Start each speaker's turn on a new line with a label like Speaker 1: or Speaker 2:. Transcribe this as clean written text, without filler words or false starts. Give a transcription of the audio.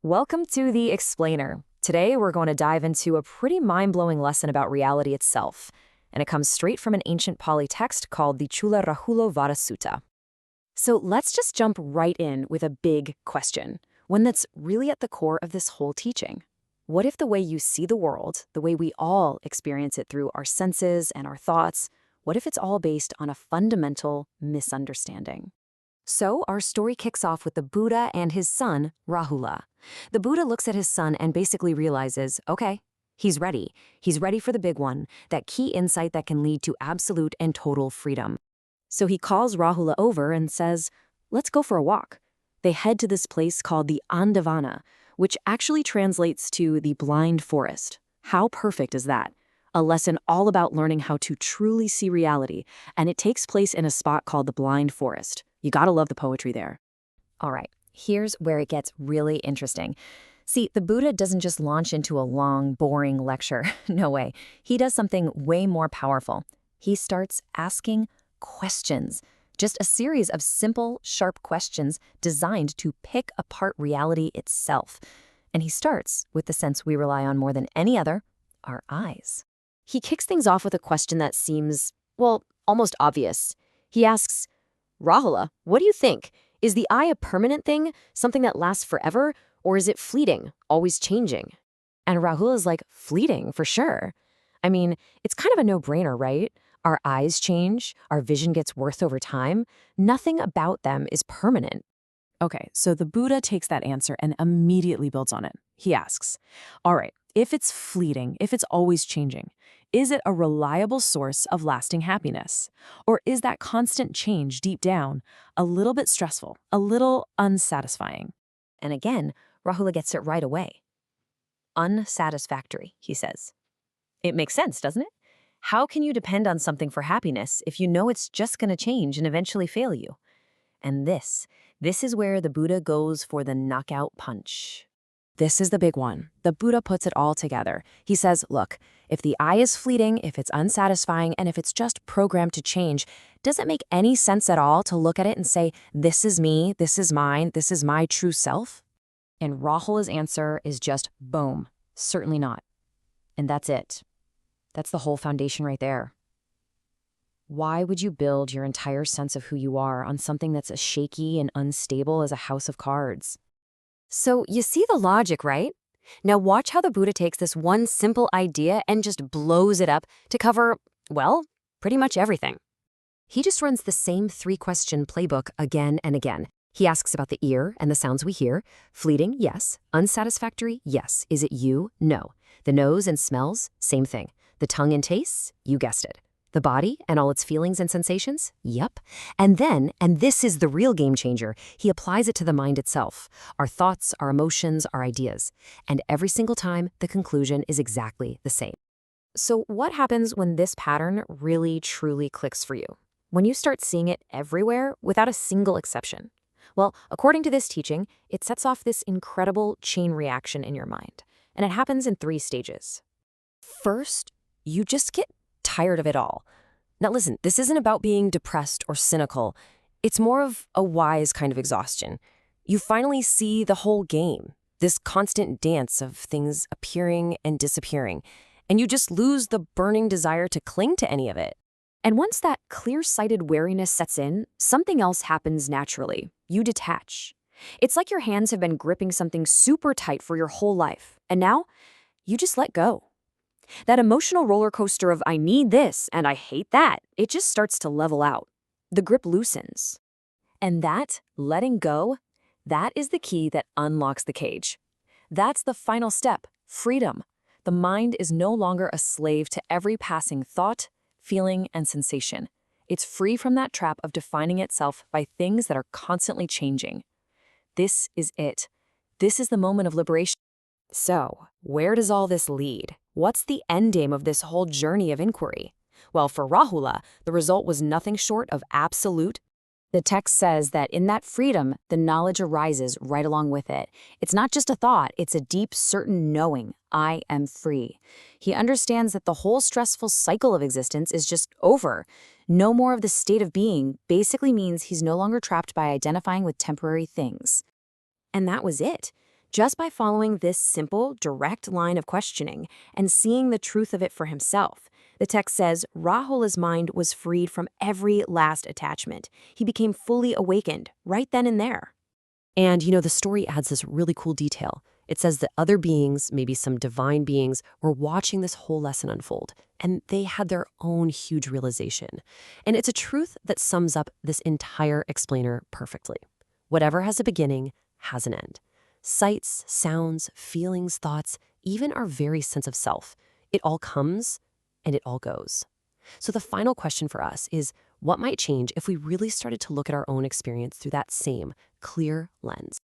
Speaker 1: Welcome to The Explainer. Today we're going to dive into a pretty mind-blowing lesson about reality itself, and it comes straight from an ancient Pali text called the Cūḷarāhulovādasutta. So let's just jump right in with a big question, one that's really at the core of this whole teaching. What if the way you see the world, the way we all experience it through our senses and our thoughts, what if it's all based on a fundamental misunderstanding? So our story kicks off with the Buddha and his son, Rāhula. The Buddha looks at his son and basically realizes, okay, he's ready. He's ready for the big one, that key insight that can lead to absolute and total freedom. So he calls Rāhula over and says, let's go for a walk. They head to this place called the Andavana, which actually translates to the blind forest. How perfect is that? A lesson all about learning how to truly see reality, and it takes place in a spot called the blind forest. You gotta love the poetry there. All right, here's where it gets really interesting. See, the Buddha doesn't just launch into a long, boring lecture. No way. He does something way more powerful. He starts asking questions. Just a series of simple, sharp questions designed to pick apart reality itself. And he starts with the sense we rely on more than any other, our eyes. He kicks things off with a question that seems, well, almost obvious. He asks, Rāhula, what do you think? Is the eye a permanent thing, something that lasts forever, or is it fleeting, always changing? And Rāhula's like, fleeting, for sure. I mean, it's kind of a no-brainer, right? Our eyes change, our vision gets worse over time. Nothing about them is permanent.
Speaker 2: Okay, so the Buddha takes that answer and immediately builds on it. He asks, all right, if it's fleeting, if it's always changing, is it a reliable source of lasting happiness? Or is that constant change deep down a little bit stressful, a little unsatisfying?
Speaker 1: And again, Rāhula gets it right away. Unsatisfactory, he says. It makes sense, doesn't it? How can you depend on something for happiness if you know it's just going to change and eventually fail you? And this is where the Buddha goes for the knockout punch.
Speaker 2: This is the big one. The Buddha puts it all together. He says, look, if the eye is fleeting, if it's unsatisfying, and if it's just programmed to change, does it make any sense at all to look at it and say, this is me, this is mine, this is my true self?
Speaker 1: And Rāhula's answer is just boom, certainly not. And that's it. That's the whole foundation right there. Why would you build your entire sense of who you are on something that's as shaky and unstable as a house of cards? So you see the logic, right? Now watch how the Buddha takes this one simple idea and just blows it up to cover, well, pretty much everything. He just runs the same three-question playbook again and again. He asks about the ear and the sounds we hear. Fleeting, yes. Unsatisfactory, yes. Is it you? No. The nose and smells, same thing. The tongue and tastes, you guessed it. The body and all its feelings and sensations? Yep. And then, and this is the real game changer, he applies it to the mind itself. Our thoughts, our emotions, our ideas. And every single time, the conclusion is exactly the same. So what happens when this pattern really, truly clicks for you? When you start seeing it everywhere without a single exception? Well, according to this teaching, it sets off this incredible chain reaction in your mind. And it happens in 3 stages. First, you just get tired of it all. Now listen, this isn't about being depressed or cynical. It's more of a wise kind of exhaustion. You finally see the whole game, this constant dance of things appearing and disappearing, and you just lose the burning desire to cling to any of it. And once that clear-sighted wariness sets in, something else happens naturally. You detach. It's like your hands have been gripping something super tight for your whole life, and now you just let go. That emotional roller coaster of I need this and I hate that, it just starts to level out. The grip loosens. And that, letting go, that is the key that unlocks the cage. That's the final step, freedom. The mind is no longer a slave to every passing thought, feeling, and sensation. It's free from that trap of defining itself by things that are constantly changing. This is it. This is the moment of liberation. So, where does all this lead? What's the endgame of this whole journey of inquiry? Well, for Rāhula, the result was nothing short of absolute. The text says that in that freedom, the knowledge arises right along with it. It's not just a thought, it's a deep, certain knowing. I am free. He understands that the whole stressful cycle of existence is just over. No more of the state of being basically means he's no longer trapped by identifying with temporary things. And that was it.
Speaker 3: just by following this simple, direct line of questioning and seeing the truth of it for himself. The text says Rāhula's mind was freed from every last attachment. He became fully awakened right then and there.
Speaker 4: And, the story adds this really cool detail. It says that other beings, maybe some divine beings, were watching this whole lesson unfold, and they had their own huge realization. And it's a truth that sums up this entire explainer perfectly. Whatever has a beginning has an end. Sights, sounds, feelings, thoughts, even our very sense of self, it all comes and it all goes. So the final question for us is, what might change if we really started to look at our own experience through that same clear lens?